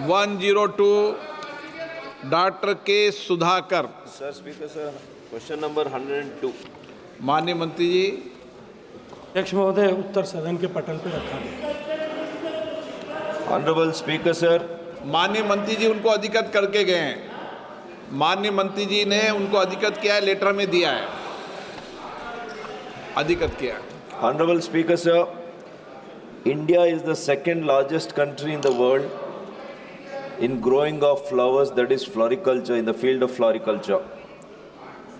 102 doctor के Sudhakar. Sir, Speaker, sir, question number 102. माननीय मंत्री जी। अध्यक्ष महोदय, उत्तर सदन के पटल पर रखा गया। Honorable Speaker, sir. माननीय मंत्री जी उनको अधिकृत करके गए हैं। माननीय मंत्री जी ने उनको अधिकृत किया है, लेटर में दिया है, अधिकृत किया है। Honorable Speaker, sir, India is the second largest country in the world in growing of flowers, that is floriculture, in the field of floriculture.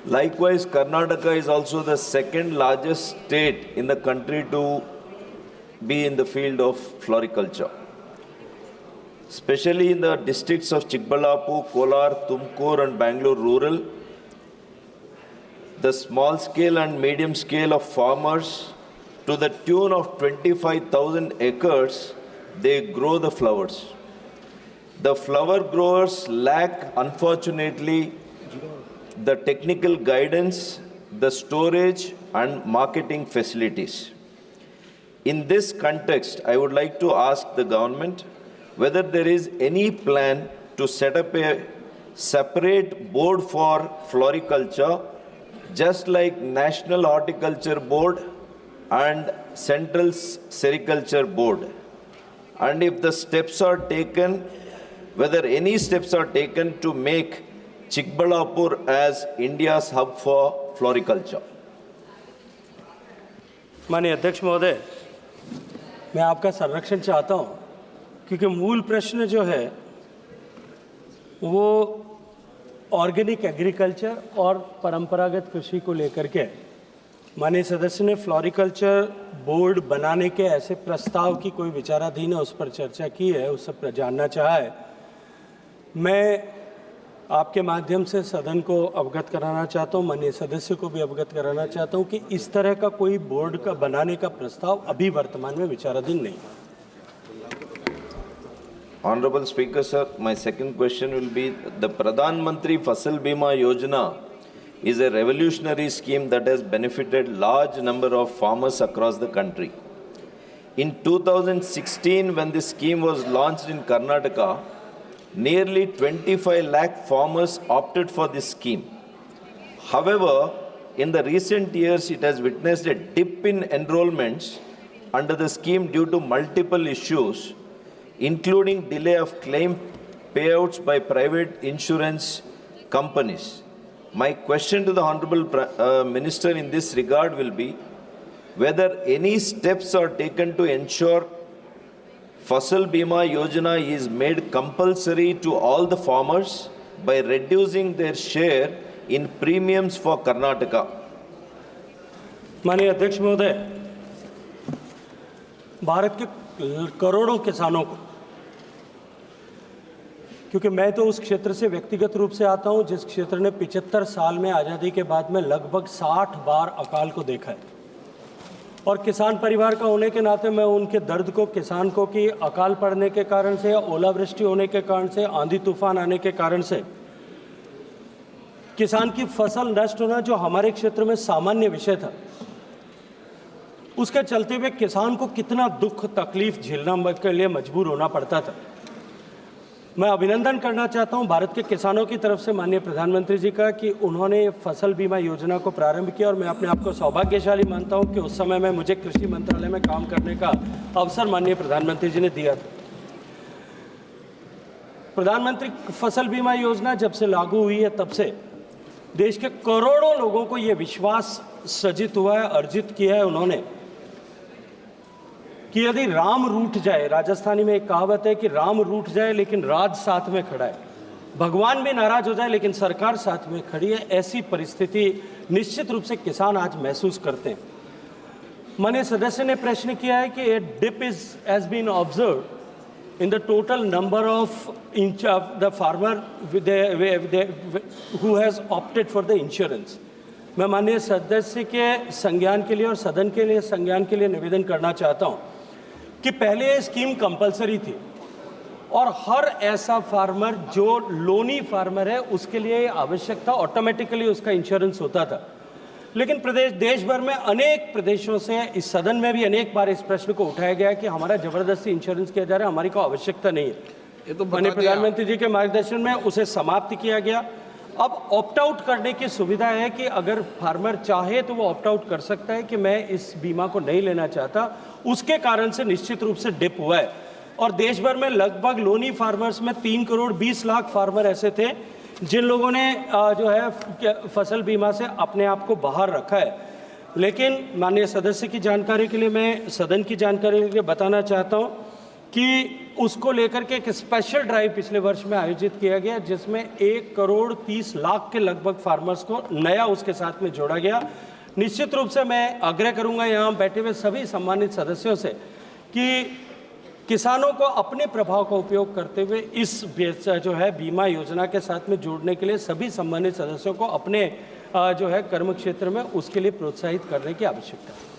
Likewise, Karnataka is also the second largest state in the country to be in the field of floriculture. Especially in the districts of Chikbalapur, Kolar, Tumkur and Bangalore rural, the small scale and medium scale of farmers, to the tune of 25,000 acres, they grow the flowers. The flower growers lack, unfortunately, the technical guidance, the storage and marketing facilities. In this context, I would like to ask the government whether there is any plan to set up a separate board for floriculture, just like National Horticulture Board and Central Sericulture Board. And if the steps are taken, whether any steps are taken to make Chikbalapur as India's hub for floriculture. माननीय अध्यक्ष महोदय, मैं आपका संरक्षण चाहता हूं, क्योंकि मूल प्रश्न जो है वो ऑर्गेनिक एग्रीकल्चर और परंपरागत कृषि को लेकर के। माननीय सदस्य ने फ्लोरिकल्चर बोर्ड बनाने के ऐसे प्रस्ताव की कोई विचाराधीन है, उस पर चर्चा की है, उस पर जानना चाहा है। मैं आपके माध्यम से सदन को अवगत कराना चाहता हूं, माननीय सदस्य को भी अवगत कराना चाहता हूं कि इस तरह का कोई बोर्ड का बनाने का प्रस्ताव अभी वर्तमान में विचाराधीन नहीं है। Honorable Speaker, sir, my second question will be, the Pradhan Mantri Fasal Bima Yojana is a revolutionary scheme that has benefited large number of farmers across the country. In 2016, when this scheme was launched in Karnataka, nearly 25 lakh farmers opted for this scheme. However, in the recent years, it has witnessed a dip in enrollments under the scheme due to multiple issues, including delay of claim payouts by private insurance companies. My question to the Honorable Minister in this regard will be whether any steps are taken to ensure Fasal Bima Yojana is made compulsory to all the farmers by reducing their share in premiums for Karnataka. माननीय अध्यक्ष महोदय, भारत के करोड़ों किसानों को, क्योंकि मैं तो उस क्षेत्र से व्यक्तिगत रूप से आता हूं जिस क्षेत्र ने 75 साल में आज़ादी के बाद में लगभग 60 बार अकाल को देखा है, और किसान परिवार का होने के नाते मैं उनके दर्द को, किसान को कि अकाल पड़ने के कारण से या ओलावृष्टि होने के कारण से, आंधी तूफान आने के कारण से किसान की फसल नष्ट होना जो हमारे क्षेत्र में सामान्य विषय था, उसके चलते हुए किसान को कितना दुख तकलीफ झेलना के लिए मजबूर होना पड़ता था। मैं अभिनंदन करना चाहता हूं भारत के किसानों की तरफ से माननीय प्रधानमंत्री जी का कि उन्होंने फसल बीमा योजना को प्रारंभ किया, और मैं अपने आप को सौभाग्यशाली मानता हूं कि उस समय में मुझे कृषि मंत्रालय में काम करने का अवसर माननीय प्रधानमंत्री जी ने दिया था। प्रधानमंत्री फसल बीमा योजना जब से लागू हुई है तब से देश के करोड़ों लोगों को ये विश्वास सजित हुआ है, अर्जित किया है उन्होंने, कि यदि राम रूठ जाए, राजस्थानी में एक कहावत है कि राम रूठ जाए लेकिन राज साथ में खड़ा है, भगवान भी नाराज हो जाए लेकिन सरकार साथ में खड़ी है, ऐसी परिस्थिति निश्चित रूप से किसान आज महसूस करते हैं। माननीय सदस्य ने प्रश्न किया है कि a dip has been observed in the total number of the farmer who has opted for the insurance. मैं माननीय सदस्य के संज्ञान के लिए और सदन के लिए संज्ञान के लिए निवेदन करना चाहता हूं कि पहले ये स्कीम कंपलसरी थी और हर ऐसा फार्मर जो लोनी फार्मर है उसके लिए आवश्यक था, ऑटोमेटिकली उसका इंश्योरेंस होता था। लेकिन देश भर में अनेक प्रदेशों से, इस सदन में भी अनेक बार इस प्रश्न को उठाया गया कि हमारा जबरदस्ती इंश्योरेंस किया जा रहा है, हमारी कोई आवश्यकता नहीं है। ये तो बता माननीय दिया। प्रधानमंत्री जी के मार्गदर्शन में उसे समाप्त किया गया। अब ऑप्ट आउट करने की सुविधा है कि अगर फार्मर चाहे तो वो ऑप्ट आउट कर सकता है कि मैं इस बीमा को नहीं लेना चाहता, उसके कारण से निश्चित रूप से डिप हुआ है। और देश भर में लगभग लोनी फार्मर्स में 3 करोड़ 20 लाख फार्मर ऐसे थे जिन लोगों ने जो है फसल बीमा से अपने आप को बाहर रखा है। लेकिन माननीय सदस्य की जानकारी के लिए, मैं सदन की जानकारी के लिए बताना चाहता हूं कि उसको लेकर के एक स्पेशल ड्राइव पिछले वर्ष में आयोजित किया गया, जिसमें 1 करोड़ 30 लाख के लगभग फार्मर्स को नया उसके साथ में जोड़ा गया। निश्चित रूप से मैं आग्रह करूंगा यहाँ बैठे हुए सभी सम्मानित सदस्यों से कि किसानों को अपने प्रभाव का उपयोग करते हुए इस जो है बीमा योजना के साथ में जोड़ने के लिए सभी सम्मानित सदस्यों को अपने जो है कर्म क्षेत्र में उसके लिए प्रोत्साहित करने की आवश्यकता है।